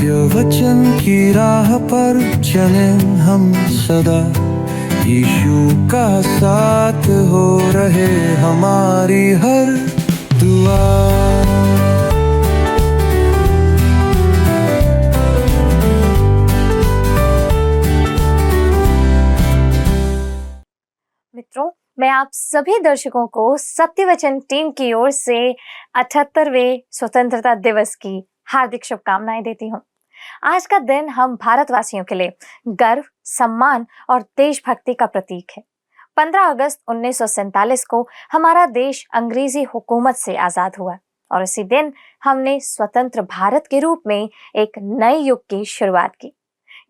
सत्य वचन की राह पर चले हम सदा, यीशु का साथ हो रहे हमारी हर दुआ। मित्रों, मैं आप सभी दर्शकों को सत्यवचन टीम की ओर से 78वें स्वतंत्रता दिवस की हार्दिक शुभकामनाएं देती हूं। आज का दिन हम भारतवासियों के लिए गर्व, सम्मान और देशभक्ति का प्रतीक है। 15 अगस्त 1947 को हमारा देश अंग्रेजी हुकूमत से आजाद हुआ और इसी दिन हमने स्वतंत्र भारत के रूप में एक नए युग की शुरुआत की।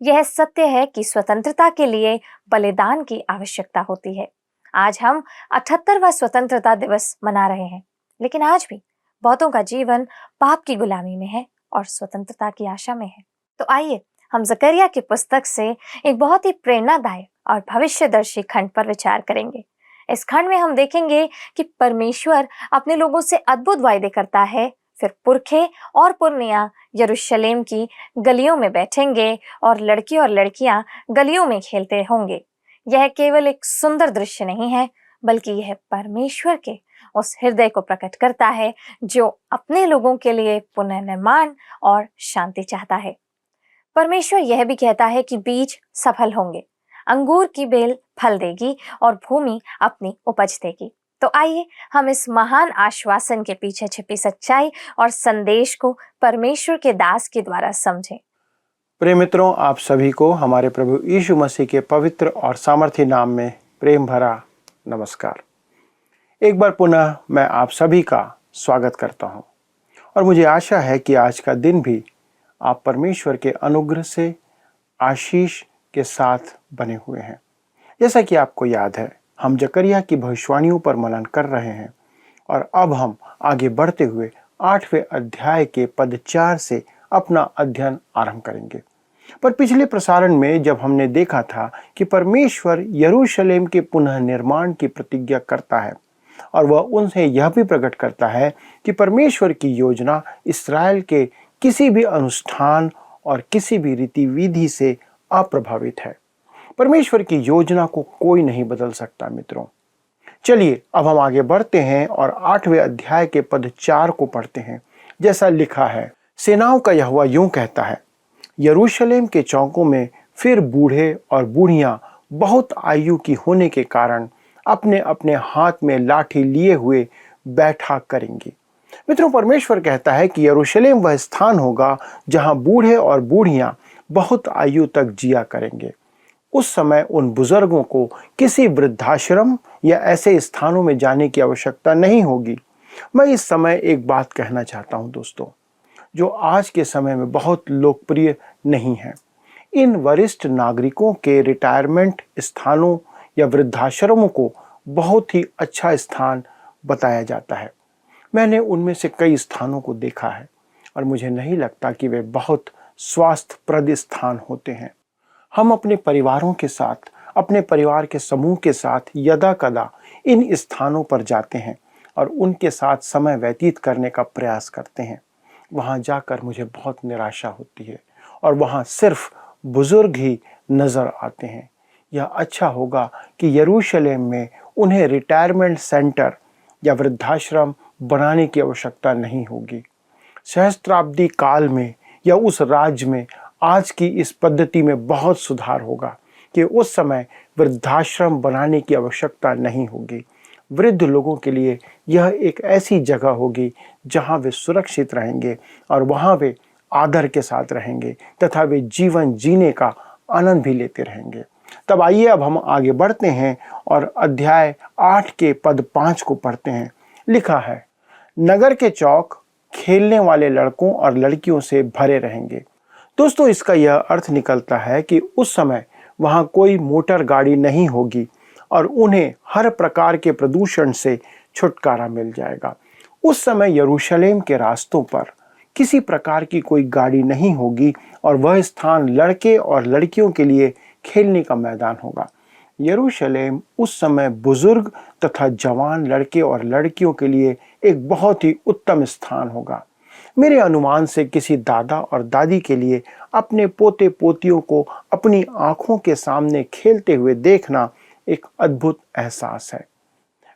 यह सत्य है कि स्वतंत्रता के लिए बलिदान की आवश्यकता होती है। आज हम 78वां स्वतंत्रता दिवस मना रहे हैं, लेकिन आज भी बहुतों का जीवन पाप की गुलामी में है और स्वतंत्रता की आशा में है। तो आइए हम जकरिया की पुस्तक से एक बहुत ही प्रेरणादायक और भविष्यदर्शी खंड पर विचार करेंगे। इस खंड में हम देखेंगे कि परमेश्वर अपने लोगों से अद्भुत वायदे करता है, फिर पुरखे और पुरनिया यरूशलेम की गलियों में बैठेंगे और लड़के और लड़कियां गलियों में खेलते होंगे। यह केवल एक सुंदर दृश्य नहीं है, बल्कि यह परमेश्वर के उस हृदय को प्रकट करता है जो अपने लोगों के लिए पुनर्निर्माण और शांति चाहता है। परमेश्वर यह भी कहता है कि बीज सफल होंगे, अंगूर की बेल फल देगी और भूमि अपनी उपज देगी। तो आइए हम इस महान आश्वासन के पीछे छिपी सच्चाई और संदेश को परमेश्वर के दास के द्वारा समझें। प्रिय मित्रों, आप सभी को हमारे प्रभु यीशु मसीह के पवित्र और सामर्थी नाम में प्रेम भरा नमस्कार। एक बार पुनः मैं आप सभी का स्वागत करता हूं और मुझे आशा है कि आज का दिन भी आप परमेश्वर के अनुग्रह से आशीष के साथ बने हुए हैं। जैसा कि आपको याद है, हम जकरिया की भविष्यवाणियों पर मनन कर रहे हैं और अब हम आगे बढ़ते हुए 8वें अध्याय के पद 4 से अपना अध्ययन आरंभ करेंगे। पर पिछले प्रसारण में जब हमने देखा था कि परमेश्वर यरूशलेम के पुनः निर्माण की प्रतिज्ञा करता है और वह उनसे यह भी प्रकट करता है कि परमेश्वर की योजना इस्राएल के किसी भी अनुष्ठान और किसी भी रीति विधि से अप्रभावित है। परमेश्वर की योजना को कोई नहीं बदल सकता। मित्रों, चलिए अब हम आगे बढ़ते हैं और 8वें अध्याय के पद 4 को पढ़ते हैं। जैसा लिखा है, सेनाओं का यहोवा यूं कहता है, यरूशलेम के चौकों में फिर बूढ़े और बूढ़ियां बहुत आयु की होने के कारण अपने अपने हाथ में लाठी लिए हुए बैठा करेंगी। मित्रों, परमेश्वर कहता है कि यरूशलेम वह स्थान होगा जहां बूढ़े और बूढ़ियां बहुत आयु तक जिया करेंगे। उस समय उन बुजुर्गों को किसी वृद्धाश्रम या ऐसे स्थानों में जाने की आवश्यकता नहीं होगी। मैं इस समय एक बात कहना चाहता हूं दोस्तों, जो आज के समय में बहुत लोकप्रिय नहीं है। इन वरिष्ठ नागरिकों के रिटायरमेंट स्थानों या वृद्धाश्रमों को बहुत ही अच्छा स्थान बताया जाता है। मैंने उनमें से कई स्थानों को देखा है और मुझे नहीं लगता कि वे बहुत स्वास्थ्यप्रद स्थान होते हैं। हम अपने परिवारों के साथ, अपने परिवार के समूह के साथ यदा कदा इन स्थानों पर जाते हैं और उनके साथ समय व्यतीत करने का प्रयास करते हैं। वहाँ जाकर मुझे बहुत निराशा होती है और वहाँ सिर्फ बुजुर्ग ही नज़र आते हैं। यह अच्छा होगा कि यरूशलेम में उन्हें रिटायरमेंट सेंटर या वृद्धाश्रम बनाने की आवश्यकता नहीं होगी। सहस्त्राब्दी काल में या उस राज्य में आज की इस पद्धति में बहुत सुधार होगा कि उस समय वृद्धाश्रम बनाने की आवश्यकता नहीं होगी। वृद्ध लोगों के लिए यह एक ऐसी जगह होगी जहां वे सुरक्षित रहेंगे और वहां वे आदर के साथ रहेंगे तथा वे जीवन जीने का आनंद भी लेते रहेंगे। तब आइए अब हम आगे बढ़ते हैं और अध्याय 8 के पद 5 को पढ़ते हैं। लिखा है, नगर के चौक खेलने वाले लड़कों और लड़कियों से भरे रहेंगे। दोस्तों, इसका यह अर्थ निकलता है कि उस समय वहां कोई मोटर गाड़ी नहीं होगी और उन्हें हर प्रकार के प्रदूषण से छुटकारा मिल जाएगा। उस समय यरूशलेम के रास्तों पर किसी प्रकार की कोई गाड़ी नहीं होगी और वह स्थान लड़के और लड़कियों के लिए खेलने का मैदान होगा। यरूशलेम उस समय बुजुर्ग तथा जवान लड़के और लड़कियों के लिए एक बहुत ही उत्तम स्थान होगा। मेरे अनुमान से किसी दादा और दादी के लिए अपने पोते पोतियों को अपनी आंखों के सामने खेलते हुए देखना एक अद्भुत एहसास है।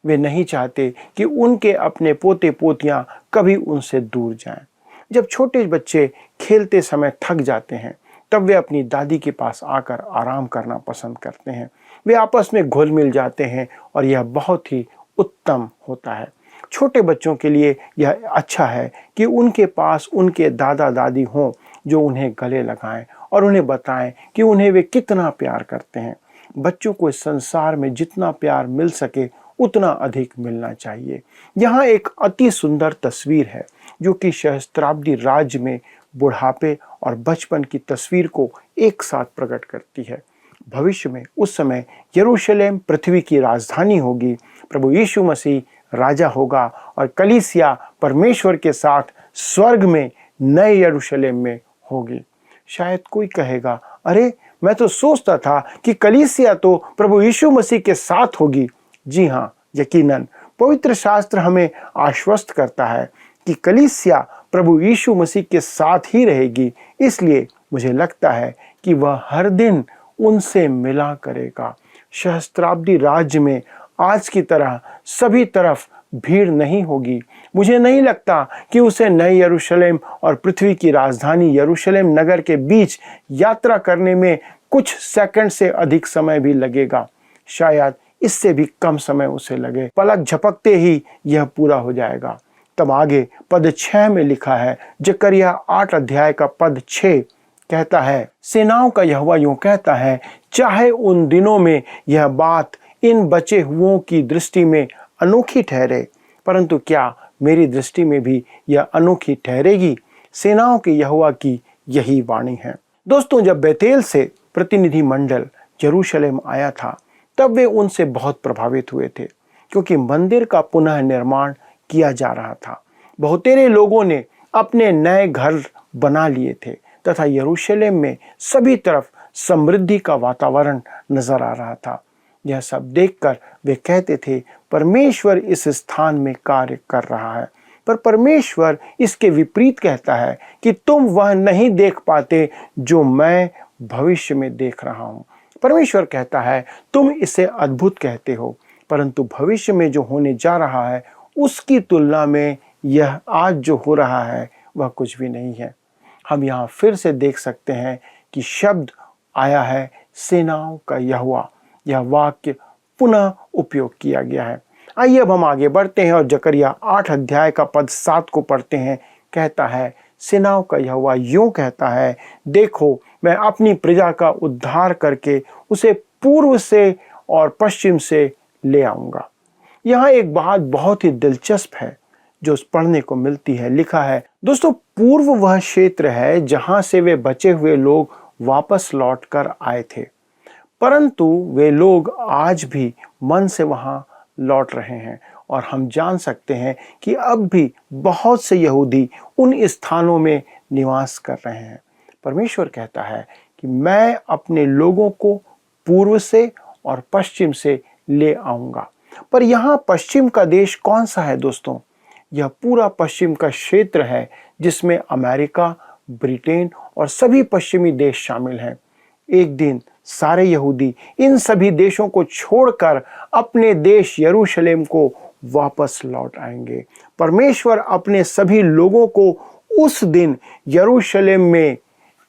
वे नहीं चाहते कि उनके अपने पोते पोतियां कभी उनसे दूर जाएं। जब छोटे बच्चे खेलते समय थक जाते हैं तब वे अपनी दादी के पास आकर आराम करना पसंद करते हैं। वे आपस में घुल मिल जाते हैं और यह बहुत ही उत्तम होता है। छोटे बच्चों के लिए यह अच्छा है कि उनके पास उनके दादा दादी हों जो उन्हें गले लगाएं और उन्हें बताएं कि उन्हें वे कितना प्यार करते हैं। बच्चों को इस संसार में जितना प्यार मिल सके उतना अधिक मिलना चाहिए। यहाँ एक अति सुंदर तस्वीर है जो कि सहस्त्राब्दी राज्य में बुढ़ापे और बचपन की तस्वीर को एक साथ प्रकट करती है। भविष्य में उस समय यरूशलेम पृथ्वी की राजधानी होगी, प्रभु यीशु मसीह राजा होगा और कलीसिया परमेश्वर के साथ स्वर्ग में नए यरूशलेम में होगी। शायद कोई कहेगा, अरे मैं तो सोचता था कि कलीसिया तो प्रभु यीशु मसीह के साथ होगी। जी हाँ, यकीनन पवित्र शास्त्र हमें आश्वस्त करता है कि कलीसिया प्रभु यीशु मसीह के साथ ही रहेगी। इसलिए मुझे लगता है कि वह हर दिन उनसे मिला करेगा। सहस्त्राब्दी राज्य में आज की तरह सभी तरफ भीड़ नहीं होगी। मुझे नहीं लगता कि उसे नए यरूशलेम और पृथ्वी की राजधानी यरूशलेम नगर के बीच यात्रा करने में कुछ सेकंड से अधिक समय भी लगेगा। शायद इससे भी कम समय उसे लगे। पलक झपकते ही यह पूरा हो जाएगा। तब आगे पद 6 में लिखा है, जकरिया 8 अध्याय का पद 6 कहता है, सेनाओं का यहोवा यूं कहता है, चाहे उन दिनों में यह बात इन बचे हुओं की दृष्टि में अनोखी ठहरे, परंतु क्या मेरी दृष्टि में भी यह अनोखी ठहरेगी? सेनाओं के यहोवा की यही वाणी है। दोस्तों, जब बेतेल से प्रतिनिधि मंडल यरूशलेम आया था तब वे उनसे बहुत प्रभावित हुए थे, क्योंकि मंदिर का पुनः निर्माण किया जा रहा था। बहुतेरे लोगों ने अपने नए घर बना लिए थे तथा यरूशलेम में सभी तरफ समृद्धि का वातावरण नजर आ रहा था। यह सब देखकर वे कहते थे, परमेश्वर इस स्थान में कार्य कर रहा है। पर परमेश्वर इसके विपरीत कहता है कि तुम वह नहीं देख पाते जो मैं भविष्य में देख रहा हूं। परमेश्वर कहता है, तुम इसे अद्भुत कहते हो, परंतु भविष्य में जो होने जा रहा है उसकी तुलना में यह आज जो हो रहा है वह कुछ भी नहीं है। हम यहाँ फिर से देख सकते हैं कि शब्द आया है सेनाओं का यहोवा। यह वाक्य पुनः उपयोग किया गया है। आइए अब हम आगे बढ़ते हैं और जकरिया 8 अध्याय का पद 7 को पढ़ते हैं। कहता है, सेनाओं का यहोवा यूं कहता है, देखो मैं अपनी प्रजा का उद्धार करके उसे पूर्व से और पश्चिम से ले आऊंगा। यहाँ एक बात बहुत ही दिलचस्प है जो पढ़ने को मिलती है। लिखा है, दोस्तों, पूर्व वह क्षेत्र है जहां से वे बचे हुए लोग वापस लौट कर आए थे, परंतु वे लोग आज भी मन से वहां लौट रहे हैं और हम जान सकते हैं कि अब भी बहुत से यहूदी उन स्थानों में निवास कर रहे हैं। परमेश्वर कहता है कि मैं अपने लोगों को पूर्व से और पश्चिम से ले आऊंगा। पर यहाँ पश्चिम का देश कौन सा है दोस्तों? यह पूरा पश्चिम का क्षेत्र है जिसमें अमेरिका, ब्रिटेन और सभी पश्चिमी देश शामिल हैं। एक दिन सारे यहूदी इन सभी देशों को छोड़कर अपने देश यरूशलेम को वापस लौट आएंगे। परमेश्वर अपने सभी लोगों को उस दिन यरूशलेम में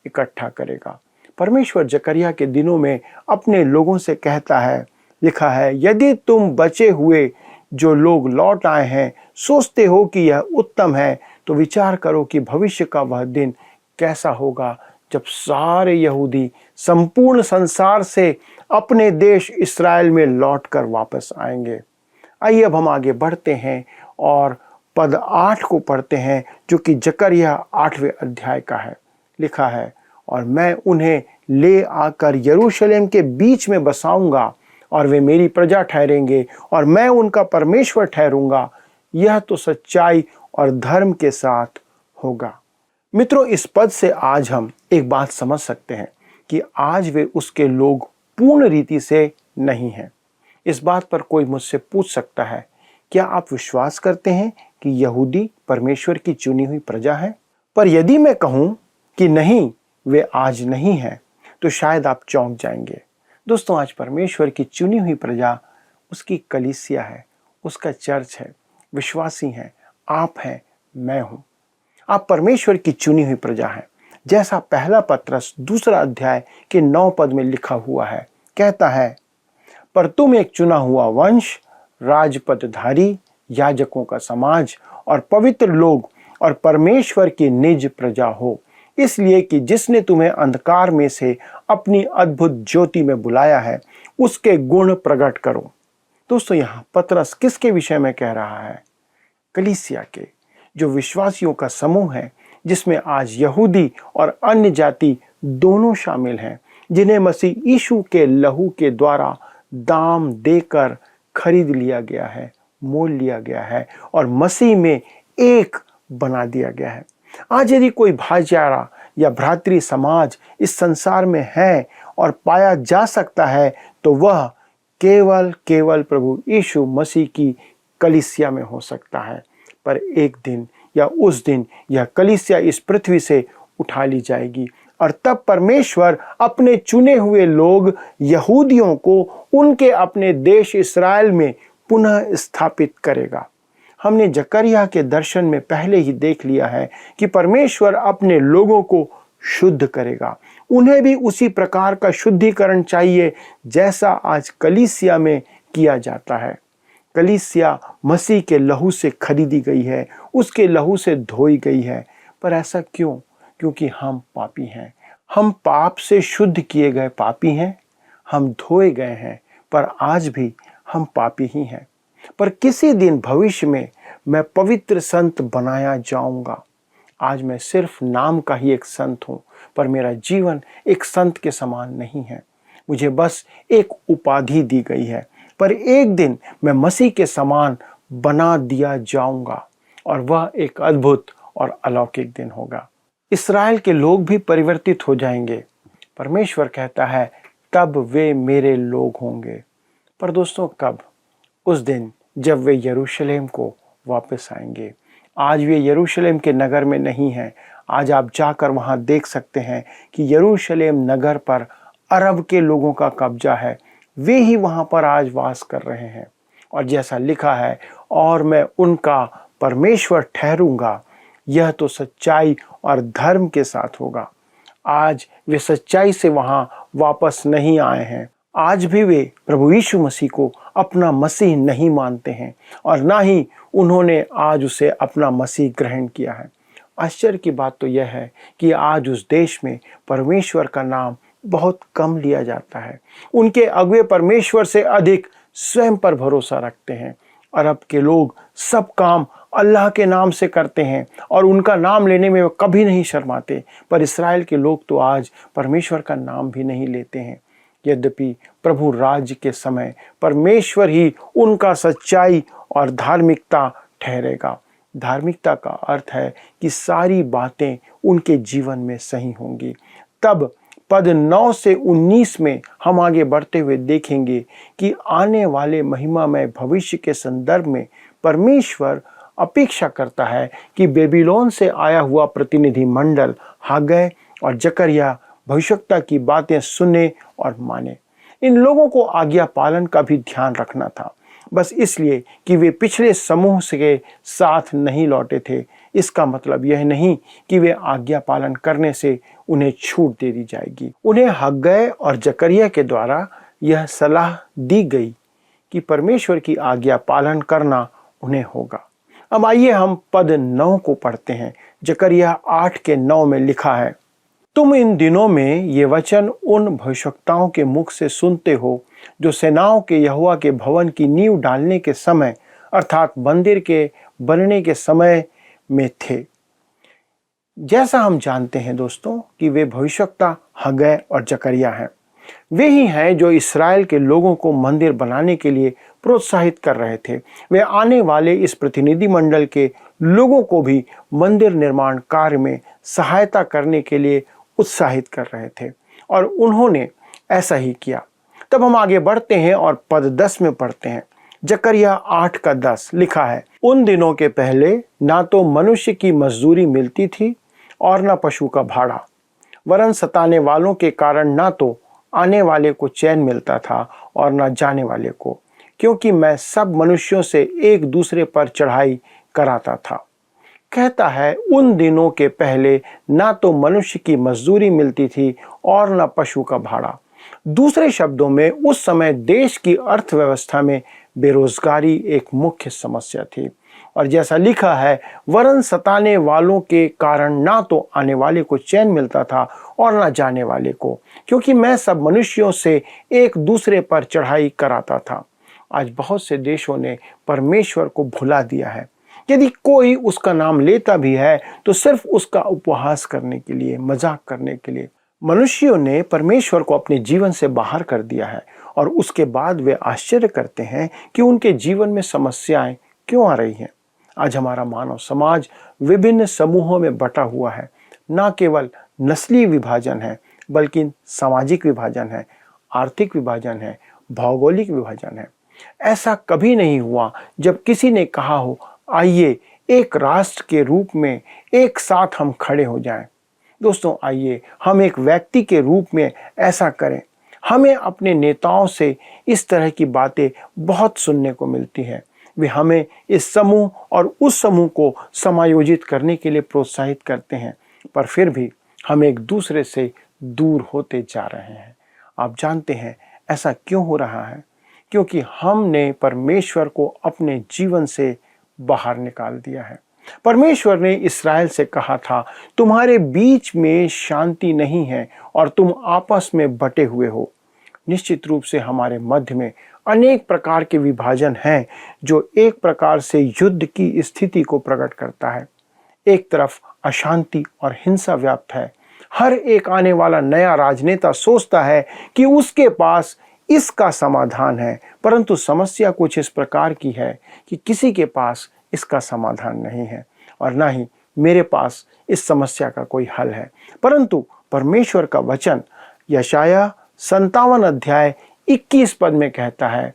इकट्ठा करेगा। परमेश्वर जकरिया के दिनों में अपने लोगों से कहता है, लिखा है, यदि तुम बचे हुए जो लोग लौट आए हैं सोचते हो कि यह उत्तम है, तो विचार करो कि भविष्य का वह दिन कैसा होगा जब सारे यहूदी संपूर्ण संसार से अपने देश इस्राएल में लौटकर वापस आएंगे। आइए अब हम आगे बढ़ते हैं और पद 8 को पढ़ते हैं जो कि जकरिया 8वें अध्याय का है। लिखा है, और मैं उन्हें ले आकर यरूशलेम के बीच में बसाऊंगा और वे मेरी प्रजा ठहरेंगे और मैं उनका परमेश्वर ठहरूंगा। यह तो सच्चाई और धर्म के साथ होगा। मित्रों, इस पद से आज हम एक बात समझ सकते हैं कि आज वे उसके लोग पूर्ण रीति से नहीं हैं। इस बात पर कोई मुझसे पूछ सकता है, क्या आप विश्वास करते हैं कि यहूदी परमेश्वर की चुनी हुई प्रजा है? पर यदि मैं कहूं कि नहीं, वे आज नहीं हैं, तो शायद आप चौंक जाएंगे। दोस्तों, आज परमेश्वर की चुनी हुई प्रजा उसकी कलीसिया है, उसका चर्च है, विश्वासी हैं, आप हैं, मैं हूं। आप परमेश्वर की चुनी हुई प्रजा हैं। जैसा पहला पत्रस 2 अध्याय के 9 पद में लिखा हुआ है, कहता है, पर तुम एक चुना हुआ वंश, राजपदधारी, याजकों का समाज और पवित्र लोग और परमेश्वर की निज प्रजा हो, इसलिए कि जिसने तुम्हें अंधकार में से अपनी अद्भुत ज्योति में बुलाया है, उसके गुण प्रकट करो। दोस्तों, यहाँ पतरस किसके विषय में कह रहा है? कलीसिया के, जो विश्वासियों का समूह है, जिसमें आज यहूदी और अन्य जाति दोनों शामिल हैं, जिन्हें मसीह यीशु के लहू के द्वारा दाम देकर खरीद लिया गया है, मोल लिया गया है और मसीह में एक बना दिया गया है। आज यदि कोई भाईचारा या भ्रातृ समाज इस संसार में है और पाया जा सकता है, तो वह केवल प्रभु यीशु मसीह की कलीसिया में हो सकता है। पर एक दिन या उस दिन यह कलीसिया इस पृथ्वी से उठा ली जाएगी और तब परमेश्वर अपने चुने हुए लोग यहूदियों को उनके अपने देश इस्राएल में पुनः स्थापित करेगा। हमने जकरिया के दर्शन में पहले ही देख लिया है कि परमेश्वर अपने लोगों को शुद्ध करेगा। उन्हें भी उसी प्रकार का शुद्धिकरण चाहिए जैसा आज कलीसिया में किया जाता है। कलीसिया मसीह के लहू से खरीदी गई है, उसके लहू से धोई गई है। पर ऐसा क्यों? क्योंकि हम पापी हैं। हम पाप से शुद्ध किए गए पापी हैं। हम धोए गए हैं, पर आज भी हम पापी ही हैं। पर किसी दिन भविष्य में मैं पवित्र संत बनाया जाऊंगा। आज मैं सिर्फ नाम का ही एक संत हूं, पर मेरा जीवन एक संत के समान नहीं है। मुझे बस एक उपाधि दी गई है, पर एक दिन मैं मसीह के समान बना दिया जाऊंगा और वह एक अद्भुत और अलौकिक दिन होगा। इस्राएल के लोग भी परिवर्तित हो जाएंगे। परमेश्वर कहता है, तब वे मेरे लोग होंगे। पर दोस्तों, कब? उस दिन जब वे यरूशलेम को वापस आएंगे। आज वे यरूशलेम के नगर में नहीं हैं। आज आप जाकर वहां देख सकते हैं कि यरूशलेम नगर पर अरब के लोगों का कब्जा है। वे ही वहां पर आज वास कर रहे हैं। और जैसा लिखा है, और मैं उनका परमेश्वर ठहरूंगा। यह तो सच्चाई और धर्म के साथ होगा। आज वे सच्चाई से वहां वापस नहीं आए हैं। आज भी वे प्रभु यीशु मसीह को अपना मसीह नहीं मानते हैं और ना ही उन्होंने आज उसे अपना मसीह ग्रहण किया है। आश्चर्य की बात तो यह है कि आज उस देश में परमेश्वर का नाम बहुत कम लिया जाता है। उनके अगुए परमेश्वर से अधिक स्वयं पर भरोसा रखते हैं। अरब के लोग सब काम अल्लाह के नाम से करते हैं और उनका नाम लेने में वे कभी नहीं शर्माते। पर इस्राएल के लोग तो आज परमेश्वर का नाम भी नहीं लेते हैं। यद्यपि प्रभु राज्य के समय परमेश्वर ही उनका सच्चाई और धार्मिकता ठहरेगा। धार्मिकता का अर्थ है कि सारी बातें उनके जीवन में सही होंगी। तब पद 9 से 19 में हम आगे बढ़ते हुए देखेंगे कि आने वाले महिमामय भविष्य के संदर्भ में परमेश्वर अपेक्षा करता है कि बेबीलोन से आया हुआ प्रतिनिधि मंडल हागै और जकरिया भविष्यवक्ता की बातें सुने और माने। इन लोगों को आज्ञा पालन का भी ध्यान रखना था, बस इसलिए कि वे पिछले समूह के साथ नहीं लौटे थे। इसका मतलब यह नहीं कि वे आज्ञा पालन करने से उन्हें छूट दे दी जाएगी। उन्हें हग्गै और जकरिया के द्वारा यह सलाह दी गई कि परमेश्वर की आज्ञा पालन करना उन्हें होगा। अब आइए हम पद 9 को पढ़ते हैं। जकरिया 8 के 9 में लिखा है, तुम इन दिनों में ये वचन उन भविष्यवक्ताओं के मुख से सुनते हो जो सेनाओं के यहोवा के भवन की नींव डालने के समय अर्थात मंदिर के बनने के समय में थे। जैसा हम जानते हैं दोस्तों कि वे भविष्यवक्ता हग्गै और जकरिया हैं। वे ही हैं जो इस्राएल के लोगों को मंदिर बनाने के लिए प्रोत्साहित कर रहे थे। वे आने वाले इस प्रतिनिधि मंडल के लोगों को भी मंदिर निर्माण कार्य में सहायता करने के लिए उत्साहित कर रहे थे और उन्होंने ऐसा ही किया। तब हम आगे बढ़ते हैं और पद 10 में पढ़ते हैं। जकरिया 8 का 10 लिखा है, उन दिनों के पहले ना तो मनुष्य की मजदूरी मिलती थी और न पशु का भाड़ा। वरन सताने वालों के कारण ना तो आने वाले को चैन मिलता था और न जाने वाले को, क्योंकि मैं सब मनुष्यों से एक दूसरे पर चढ़ाई कराता था। कहता है, उन दिनों के पहले ना तो मनुष्य की मजदूरी मिलती थी और न पशु का भाड़ा। दूसरे शब्दों में, उस समय देश की अर्थव्यवस्था में बेरोजगारी एक मुख्य समस्या थी। और जैसा लिखा है, वरन सताने वालों के कारण ना तो आने वाले को चैन मिलता था और ना जाने वाले को, क्योंकि मैं सब मनुष्यों से एक दूसरे पर चढ़ाई कराता था। आज बहुत से देशों ने परमेश्वर को भुला दिया है। यदि कोई उसका नाम लेता भी है तो सिर्फ उसका उपहास करने के लिए, मजाक करने के लिए। मनुष्यों ने परमेश्वर को अपने जीवन से बाहर कर दिया है और उसके बाद वे आश्चर्य करते हैं कि उनके जीवन में समस्याएं क्यों आ रही हैं। आज हमारा मानव समाज विभिन्न समूहों में बटा हुआ है। न केवल नस्लीय विभाजन है, बल्कि सामाजिक विभाजन है, आर्थिक विभाजन है, भौगोलिक विभाजन है। ऐसा कभी नहीं हुआ जब किसी ने कहा हो, आइए एक राष्ट्र के रूप में एक साथ हम खड़े हो जाएं। दोस्तों, आइए हम एक व्यक्ति के रूप में ऐसा करें। हमें अपने नेताओं से इस तरह की बातें बहुत सुनने को मिलती हैं। वे हमें इस समूह और उस समूह को समायोजित करने के लिए प्रोत्साहित करते हैं, पर फिर भी हम एक दूसरे से दूर होते जा रहे हैं। आप जानते हैं ऐसा क्यों हो रहा है? क्योंकि हमने परमेश्वर को अपने जीवन से बाहर निकाल दिया है। परमेश्वर ने इस्राएल से कहा था, तुम्हारे बीच में शांति नहीं है और तुम आपस में बटे हुए हो। निश्चित रूप से हमारे मध्य में अनेक प्रकार के विभाजन हैं जो एक प्रकार से युद्ध की स्थिति को प्रकट करता है। एक तरफ अशांति और हिंसा व्याप्त है। हर एक आने वाला नया राजनेता सोचता है कि उसके पास इसका समाधान है, परंतु समस्या कुछ इस प्रकार की है कि किसी के पास इसका समाधान नहीं है और ना ही मेरे पास इस समस्या का कोई हल है। परंतु परमेश्वर का वचन यशाया 57 अध्याय 21 पद में कहता है,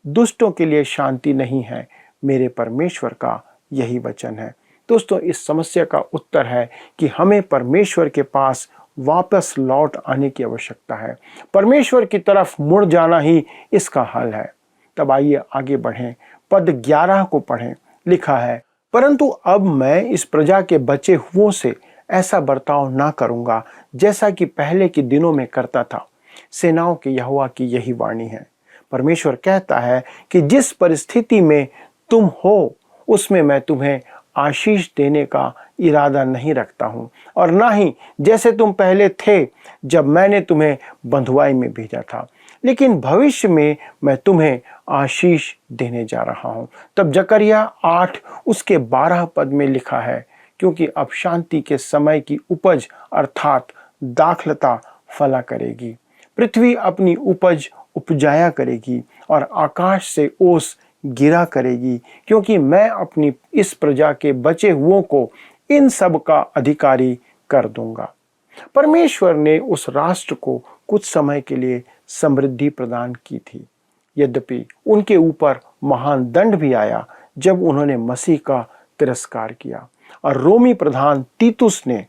दुष्टों के लिए शांति नहीं है, मेरे परमेश्वर का यही वचन है। दोस्तों, इस समस्या का उत्तर है कि हमें परमेश्वर के पास वापस लौट आने की आवश्यकता है। परमेश्वर की तरफ मुड़ जाना ही इसका हल है। तब आइए आगे बढ़ें। पद 11 को पढ़ें। लिखा है, परंतु अब मैं इस प्रजा के बचे हुओं से ऐसा बर्ताव ना करूंगा जैसा कि पहले के दिनों में करता था। सेनाओं के यहोवा की यही वाणी है। परमेश्वर कहता है कि जिस परिस्थिति में तुम हो उसमें मैं तुम्हें आशीष देने का इरादा नहीं रखता हूं, और ना ही जैसे तुम पहले थे जब मैंने तुम्हें बंधुआई में भेजा था, लेकिन भविष्य में मैं तुम्हें आशीष देने जा रहा हूं। तब जकरिया 8 उसके 12 पद में लिखा है, क्योंकि अब शांति के समय की उपज अर्थात दाखलता फला करेगी, पृथ्वी अपनी उपज उपजाया करेगी और आकाश से ओस गिरा करेगी, क्योंकि मैं अपनी इस प्रजा के बचे हुओं को इन सब का अधिकारी कर दूंगा। परमेश्वर ने उस राष्ट्र को कुछ समय के लिए समृद्धि प्रदान की थी, यद्यपि उनके ऊपर महान दंड भी आया जब उन्होंने मसीह का तिरस्कार किया और रोमी प्रधान तीतुस ने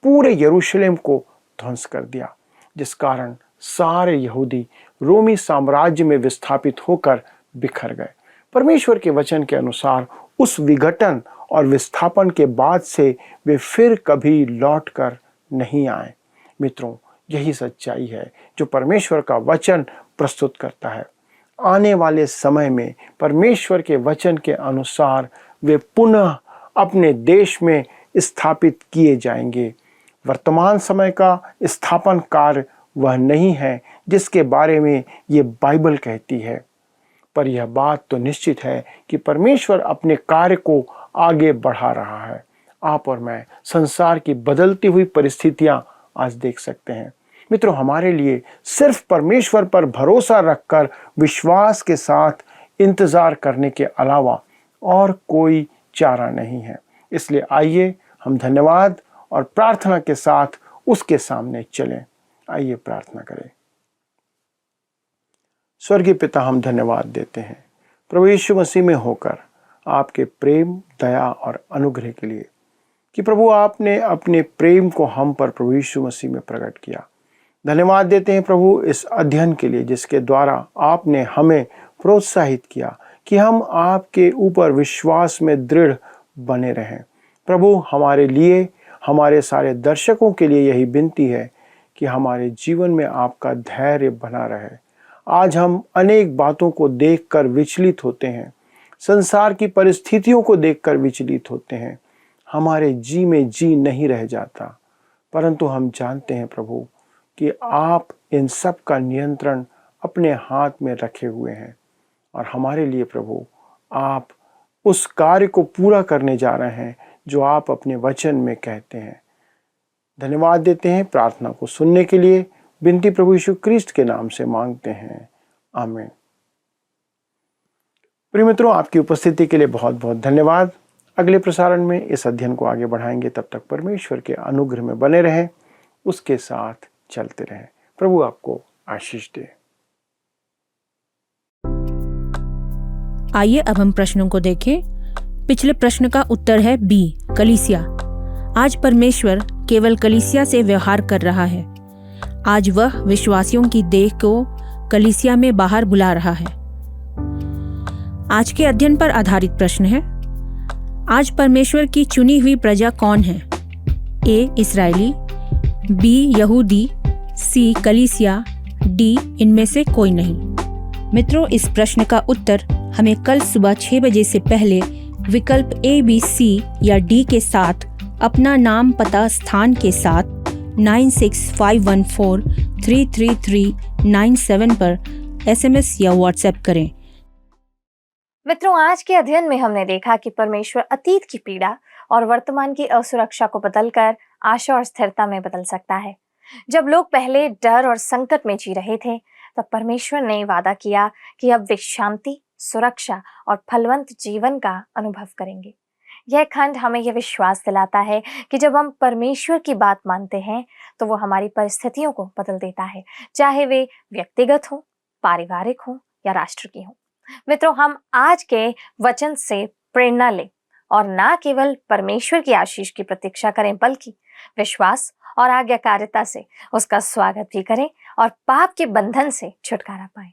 पूरे यरूशलेम को ध्वंस कर दिया, जिस कारण सारे यहूदी रोमी साम्राज्य में विस्थापित होकर बिखर गए। परमेश्वर के वचन के अनुसार उस विघटन और विस्थापन के बाद से वे फिर कभी लौट कर नहीं आए। मित्रों, यही सच्चाई है जो परमेश्वर का वचन प्रस्तुत करता है। आने वाले समय में परमेश्वर के वचन के अनुसार वे पुनः अपने देश में स्थापित किए जाएंगे। वर्तमान समय का स्थापन कार्य वह नहीं है जिसके बारे में ये बाइबल कहती है, पर यह बात तो निश्चित है कि परमेश्वर अपने कार्य को आगे बढ़ा रहा है। आप और मैं संसार की बदलती हुई परिस्थितियां आज देख सकते हैं। मित्रों, हमारे लिए सिर्फ परमेश्वर पर भरोसा रखकर विश्वास के साथ इंतजार करने के अलावा और कोई चारा नहीं है। इसलिए आइए हम धन्यवाद और प्रार्थना के साथ उसके सामने चलें। आइए प्रार्थना करें। स्वर्गीय पिता, हम धन्यवाद देते हैं प्रभु यीशु मसीह में होकर आपके प्रेम, दया और अनुग्रह के लिए कि प्रभु आपने अपने प्रेम को हम पर प्रभु यीशु मसीह में प्रकट किया। धन्यवाद देते हैं प्रभु इस अध्ययन के लिए जिसके द्वारा आपने हमें प्रोत्साहित किया कि हम आपके ऊपर विश्वास में दृढ़ बने रहें। प्रभु हमारे लिए, हमारे सारे दर्शकों के लिए यही विनती है कि हमारे जीवन में आपका धैर्य बना रहे। आज हम अनेक बातों को देखकर विचलित होते हैं, संसार की परिस्थितियों को देखकर विचलित होते हैं, हमारे जी में जी नहीं रह जाता, परंतु हम जानते हैं प्रभु कि आप इन सब का नियंत्रण अपने हाथ में रखे हुए हैं और हमारे लिए प्रभु आप उस कार्य को पूरा करने जा रहे हैं जो आप अपने वचन में कहते हैं। धन्यवाद देते हैं। प्रार्थना को सुनने के लिए विनती प्रभु यीशु क्रिस्ट के नाम से मांगते हैं, आमीन। प्रिय मित्रों, आपकी उपस्थिति के लिए बहुत बहुत धन्यवाद। अगले प्रसारण में इस अध्ययन को आगे बढ़ाएंगे। तब तक परमेश्वर के अनुग्रह में बने रहें, उसके साथ चलते रहें। प्रभु आपको आशीष दे। आइए अब हम प्रश्नों को देखें। पिछले प्रश्न का उत्तर है बी, कलीसिया। आज परमेश्वर केवल कलीसिया से व्यवहार कर रहा है। आज वह विश्वासियों की देह को कलीसिया में बाहर बुला रहा है। आज के अध्ययन पर आधारित प्रश्न है, आज परमेश्वर की चुनी हुई प्रजा कौन है? ए, इस्राएली, बी, यहूदी, सी, कलीसिया, डी, इनमें से कोई नहीं। मित्रों, इस प्रश्न का उत्तर हमें कल सुबह 6 बजे से पहले विकल्प ए, बी, सी या डी के साथ अपना नाम, पता, स्थान के साथ 9651433397 पर SMS या WhatsApp करें। मित्रों, आज के अध्ययन में हमने देखा कि परमेश्वर अतीत की पीड़ा और वर्तमान की असुरक्षा को बदलकर आशा और स्थिरता में बदल सकता है। जब लोग पहले डर और संकट में जी रहे थे, तब परमेश्वर ने वादा किया कि अब वे शांति, सुरक्षा और फलवंत जीवन का अनुभव करेंगे। यह खंड हमें यह विश्वास दिलाता है कि जब हम परमेश्वर की बात मानते हैं तो वो हमारी परिस्थितियों को बदल देता है, चाहे वे व्यक्तिगत हो, पारिवारिक हो या राष्ट्र की हो। मित्रों, हम आज के वचन से प्रेरणा लें और ना केवल परमेश्वर की आशीष की प्रतीक्षा करें, बल्कि विश्वास और आज्ञाकारिता से उसका स्वागत भी करें और पाप के बंधन से छुटकारा पाएं।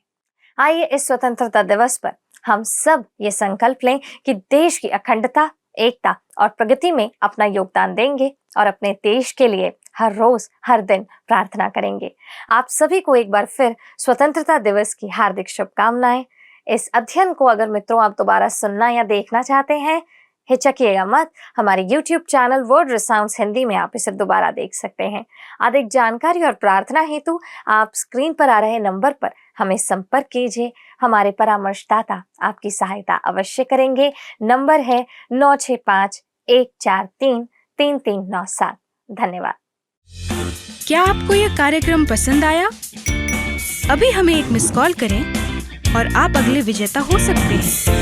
आइए इस स्वतंत्रता दिवस पर हम सब ये संकल्प लें कि देश की अखंडता, एकता और प्रगति में अपना योगदान देंगे और अपने देश के लिए हर रोज, हर दिन प्रार्थना करेंगे। आप सभी को एक बार फिर स्वतंत्रता दिवस की हार्दिक शुभकामनाएं। इस अध्ययन को अगर मित्रों आप दोबारा सुनना या देखना चाहते हैं, हिचकिएगा मत, हमारे YouTube चैनल वर्ड रिसाउंड्स हिंदी में आप इसे दोबारा देख सकते हैं। अधिक जानकारी और प्रार्थना हेतु आप स्क्रीन पर आ रहे नंबर पर हमें संपर्क कीजिए। हमारे परामर्शदाता आपकी सहायता अवश्य करेंगे। नंबर है 9651433397। धन्यवाद। क्या आपको यह कार्यक्रम पसंद आया? अभी हमें एक मिस कॉल करें और आप अगले विजेता हो सकते हैं।